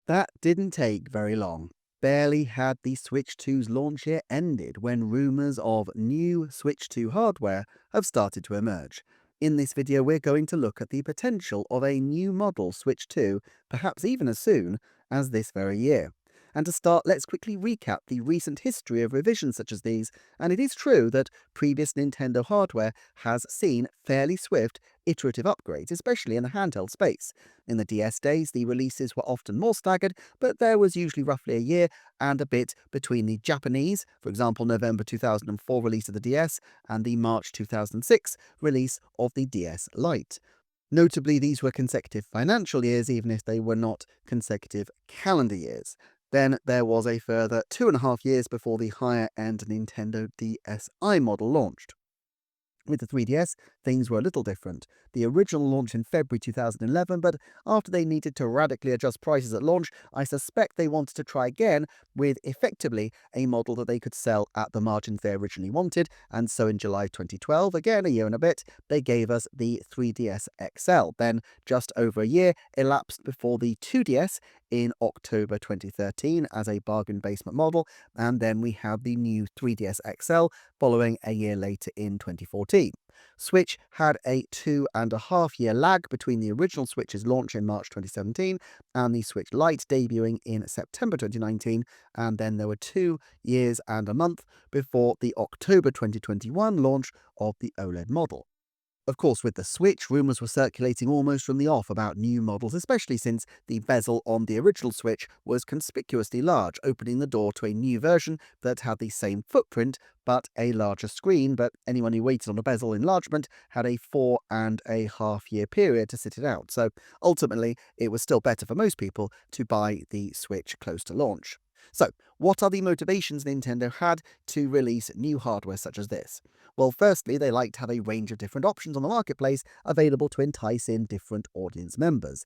That didn't take very long. Barely had the Switch 2's launch year ended when rumours of new Switch 2 hardware have started to emerge. In this video, we're going to look at the potential of a new model Switch 2, perhaps even as soon as this very year. And to start, let's quickly recap the recent history of revisions such as these, and it is true that previous Nintendo hardware has seen fairly swift, iterative upgrades, especially in the handheld space. In the DS days, the releases were often more staggered, but there was usually roughly a year and a bit between the Japanese, for example, November 2004 release of the DS, and the March 2006 release of the DS Lite. Notably, these were consecutive financial years, even if they were not consecutive calendar years. Then there was a further 2.5 years before the higher end Nintendo DSi model launched. With the 3DS, things were a little different. The original launched in February 2011, but after they needed to radically adjust prices at launch, I suspect they wanted to try again with effectively a model that they could sell at the margins they originally wanted, and so in July 2012, again a year and a bit, they gave us the 3DS XL. Then, just over a year elapsed before the 2DS in October 2013 as a bargain basement model, and then we have the new 3DS XL following a year later in 2014. Switch had a 2.5 year lag between the original Switch's launch in March 2017 and the Switch Lite debuting in September 2019, and then there were 2 years and a month before the October 2021 launch of the OLED model. Of course, with the Switch, rumours were circulating almost from the off about new models, especially since the bezel on the original Switch was conspicuously large, opening the door to a new version that had the same footprint but a larger screen. But anyone who waited on a bezel enlargement had a 4.5 year period to sit it out. So ultimately, it was still better for most people to buy the Switch close to launch. So, what are the motivations Nintendo had to release new hardware such as this? Well, firstly, they like to have a range of different options on the marketplace available to entice in different audience members.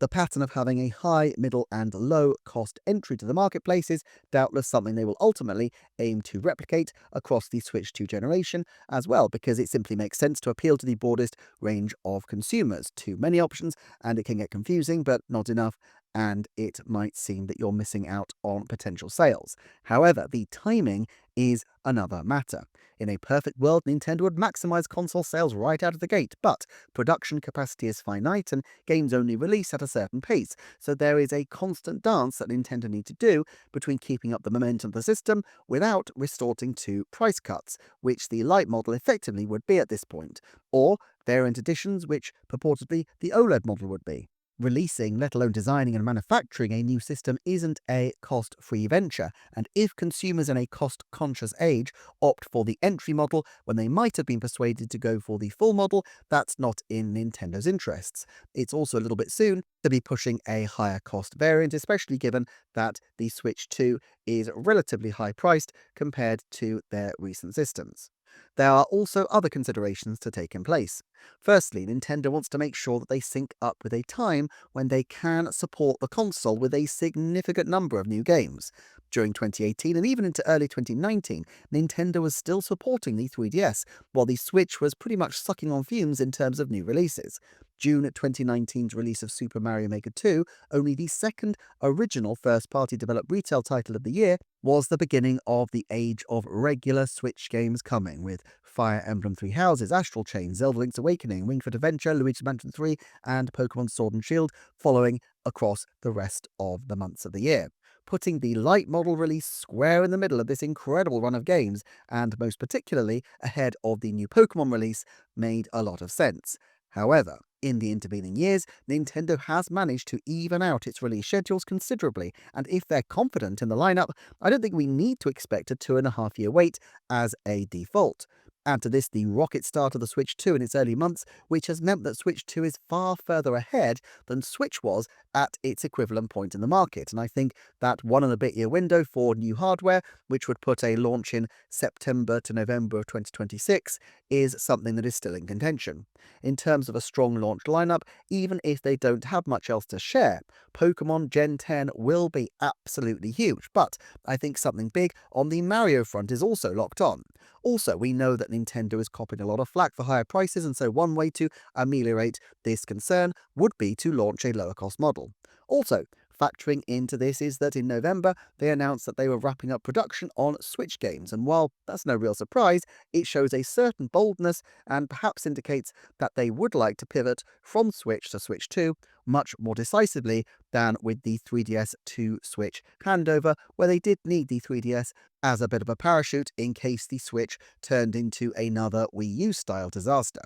The pattern of having a high, middle, and low cost entry to the marketplace is doubtless something they will ultimately aim to replicate across the Switch 2 generation as well, because it simply makes sense to appeal to the broadest range of consumers. Too many options, and it can get confusing, but not enough, and it might seem that you're missing out on potential sales. However, the timing is another matter. In a perfect world, Nintendo would maximize console sales right out of the gate, but production capacity is finite and games only release at a certain pace, so there is a constant dance that Nintendo need to do between keeping up the momentum of the system without resorting to price cuts, which the Lite model effectively would be at this point, or variant editions, which purportedly the OLED model would be. Releasing, let alone designing and manufacturing a new system isn't a cost-free venture, and if consumers in a cost-conscious age opt for the entry model when they might have been persuaded to go for the full model, that's not in Nintendo's interests. It's also a little bit soon to be pushing a higher cost variant, especially given that the Switch 2 is relatively high priced compared to their recent systems. There are also other considerations to take in place. Firstly, Nintendo wants to make sure that they sync up with a time when they can support the console with a significant number of new games. During 2018 and even into early 2019, Nintendo was still supporting the 3DS, while the Switch was pretty much sucking on fumes in terms of new releases. June 2019's release of Super Mario Maker 2, only the second original first-party developed retail title of the year, was the beginning of the age of regular Switch games coming, with Fire Emblem Three Houses, Astral Chain, Zelda Link's Awakening, Ring Fit Adventure, Luigi's Mansion 3, and Pokemon Sword and Shield following across the rest of the months of the year, putting the Lite model release square in the middle of this incredible run of games, and most particularly ahead of the new Pokemon release, made a lot of sense. However, in the intervening years, Nintendo has managed to even out its release schedules considerably, and if they're confident in the lineup, I don't think we need to expect a 2.5 year wait as a default. Add to this the rocket start of the Switch 2 in its early months, which has meant that Switch 2 is far further ahead than Switch was at its equivalent point in the market, and I think that 1.5 year window for new hardware, which would put a launch in September to November of 2026, is something that is still in contention. In terms of a strong launch lineup, even if they don't have much else to share, Pokemon Gen 10 will be absolutely huge, but I think something big on the Mario front is also locked on. Also, we know that Nintendo is copping a lot of flack for higher prices, and so one way to ameliorate this concern would be to launch a lower cost model. Also, Factoring into this is that in November, they announced that they were wrapping up production on Switch games, and while that's no real surprise, it shows a certain boldness and perhaps indicates that they would like to pivot from Switch to Switch 2 much more decisively than with the 3DS to Switch handover, where they did need the 3DS as a bit of a parachute in case the Switch turned into another Wii U style disaster.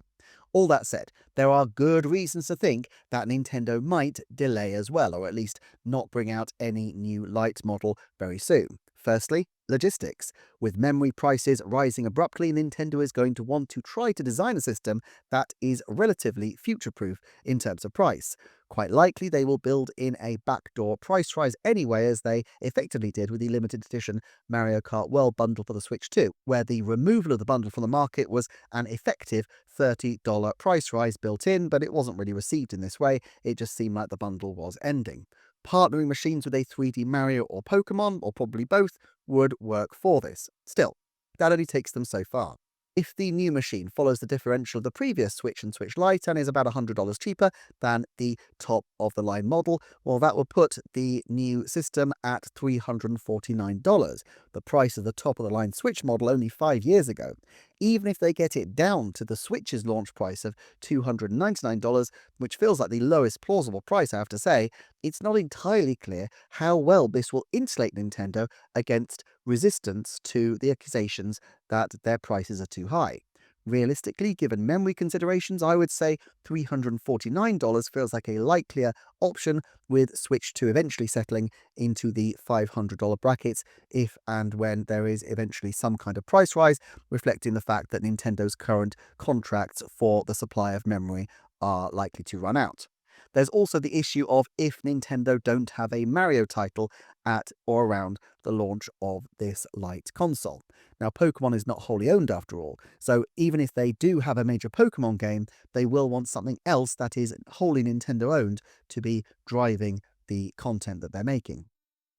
All that said, there are good reasons to think that Nintendo might delay as well, or at least not bring out any new Lite model very soon. Firstly, logistics. With memory prices rising abruptly, Nintendo is going to want to try to design a system that is relatively future-proof in terms of price. Quite likely they will build in a backdoor price rise anyway, as they effectively did with the limited edition Mario Kart World bundle for the Switch 2, where the removal of the bundle from the market was an effective $30 price rise built in, but it wasn't really received in this way. It just seemed like the bundle was ending. Partnering machines with a 3D Mario or Pokemon, or probably both, would work for this. Still, that only takes them so far. If the new machine follows the differential of the previous Switch and Switch Lite and is about $100 cheaper than the top of the line model, well, that would put the new system at $349, the price of the top of the line Switch model only 5 years ago. Even if they get it down to the Switch's launch price of $299, which feels like the lowest plausible price, I have to say, it's not entirely clear how well this will insulate Nintendo against resistance to the accusations that their prices are too high. Realistically, given memory considerations, I would say $349 feels like a likelier option, with Switch 2 eventually settling into the $500 brackets if and when there is eventually some kind of price rise, reflecting the fact that Nintendo's current contracts for the supply of memory are likely to run out. There's also the issue of if Nintendo don't have a Mario title at or around the launch of this Lite console. Now, Pokemon is not wholly owned after all, so even if they do have a major Pokemon game, they will want something else that is wholly Nintendo owned to be driving the content that they're making.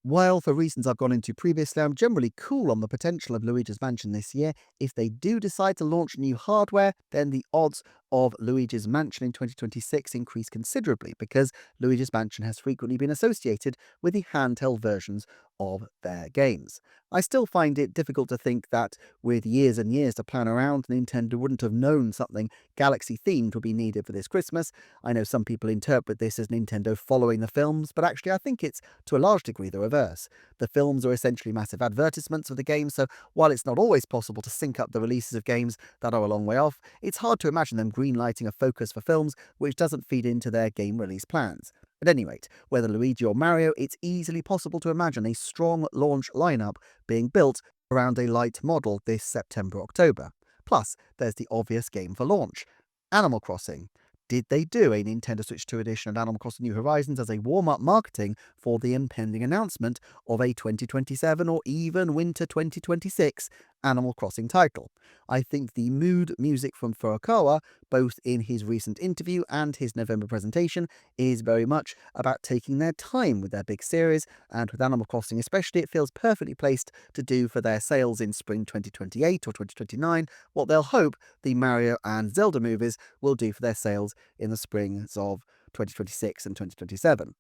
While, for reasons I've gone into previously, I'm generally cool on the potential of Luigi's Mansion this year, if they do decide to launch new hardware, then the odds of Luigi's Mansion in 2026 increase considerably, because Luigi's Mansion has frequently been associated with the handheld versions of their games. I still find it difficult to think that, with years and years to plan around, Nintendo wouldn't have known something Galaxy-themed would be needed for this Christmas. I know some people interpret this as Nintendo following the films, but actually I think it's, to a large degree, the reverse. The films are essentially massive advertisements of the game, so while it's not always possible to sync up the releases of games that are a long way off, it's hard to imagine them greenlighting a focus for films which doesn't feed into their game release plans. At any rate, whether Luigi or Mario, it's easily possible to imagine a strong launch lineup being built around a Lite model this September-October. Plus, there's the obvious game for launch: Animal Crossing. Did they do a Nintendo Switch 2 edition of Animal Crossing New Horizons as a warm-up marketing for the impending announcement of a 2027 or even winter 2026 Animal Crossing title? I think the mood music from Furukawa, both in his recent interview and his November presentation, is very much about taking their time with their big series, and with Animal Crossing especially, it feels perfectly placed to do for their sales in spring 2028 or 2029 what they'll hope the Mario and Zelda movies will do for their sales in the springs of 2026 and 2027.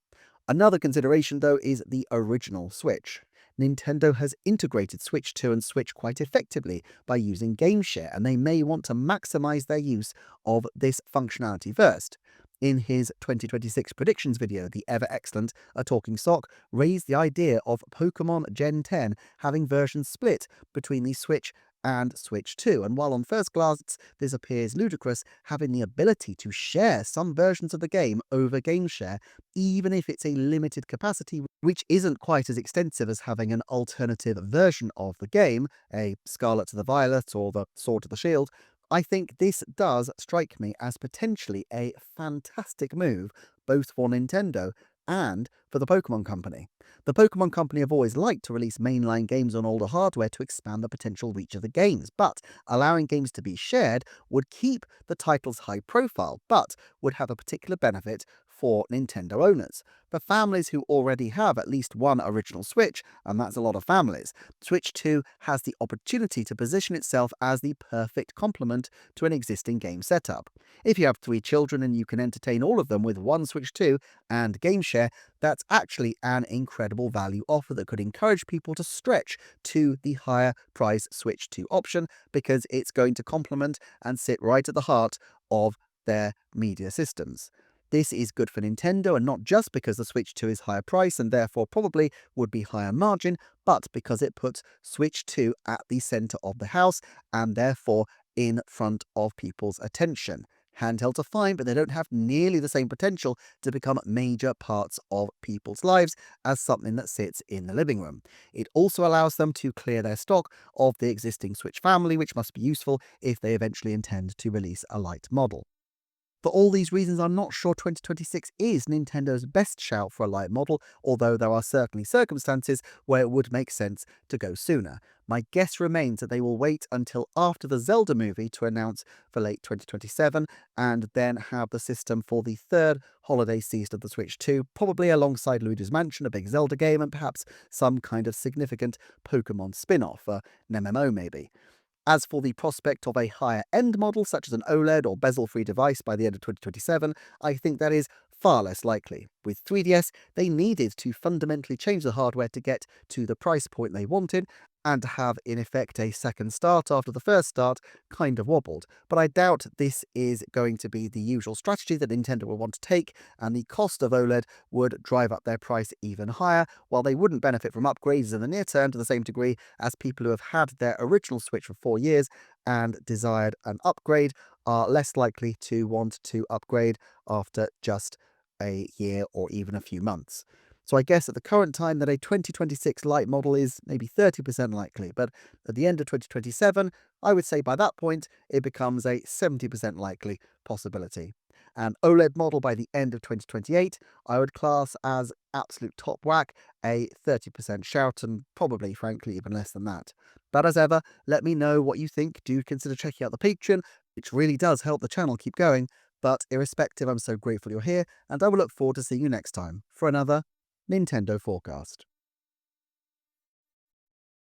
Another consideration, though, is the original Switch. Nintendo has integrated Switch 2 and Switch quite effectively by using GameShare, and they may want to maximize their use of this functionality first. In his 2026 predictions video, the ever-excellent A Talking Sock raised the idea of Pokemon Gen 10 having versions split between the Switch and Switch 2, and while on first glance this appears ludicrous, having the ability to share some versions of the game over GameShare, even if it's a limited capacity, which isn't quite as extensive as having an alternative version of the game, a Scarlet to the Violet or the Sword to the Shield, I think this does strike me as potentially a fantastic move, both for Nintendo and for the Pokemon Company. The Pokemon Company have always liked to release mainline games on older hardware to expand the potential reach of the games, but allowing games to be shared would keep the titles high profile, but would have a particular benefit for Nintendo owners. For families who already have at least one original Switch, and that's a lot of families, Switch 2 has the opportunity to position itself as the perfect complement to an existing game setup. If you have 3 children and you can entertain all of them with one Switch 2 and GameShare, that's actually an incredible value offer that could encourage people to stretch to the higher price Switch 2 option, because it's going to complement and sit right at the heart of their media systems. This is good for Nintendo, and not just because the Switch 2 is higher price and therefore probably would be higher margin, but because it puts Switch 2 at the center of the house and therefore in front of people's attention. Handhelds are fine, but they don't have nearly the same potential to become major parts of people's lives as something that sits in the living room. It also allows them to clear their stock of the existing Switch family, which must be useful if they eventually intend to release a Lite model. For all these reasons, I'm not sure 2026 is Nintendo's best shout for a Lite model, although there are certainly circumstances where it would make sense to go sooner. My guess remains that they will wait until after the Zelda movie to announce for late 2027, and then have the system for the third holiday season of the Switch 2, probably alongside Luigi's Mansion, a big Zelda game, and perhaps some kind of significant Pokemon spin-off, an MMO maybe. As for the prospect of a higher-end model, such as an OLED or bezel-free device by the end of 2027, I think that is far less likely. With 3DS, they needed to fundamentally change the hardware to get to the price point they wanted, and to have, in effect, a second start after the first start kind of wobbled. But I doubt this is going to be the usual strategy that Nintendo will want to take, and the cost of OLED would drive up their price even higher, while they wouldn't benefit from upgrades in the near term to the same degree as people who have had their original Switch for 4 years and desired an upgrade are less likely to want to upgrade after just a year or even a few months. So I guess at the current time that a 2026 Lite model is maybe 30% likely, but at the end of 2027, I would say by that point, it becomes a 70% likely possibility. An OLED model by the end of 2028, I would class as absolute top whack, a 30% shout, and probably, frankly, even less than that. But as ever, let me know what you think. Do consider checking out the Patreon, which really does help the channel keep going. But irrespective, I'm so grateful you're here, and I will look forward to seeing you next time for another Nintendo Forecast.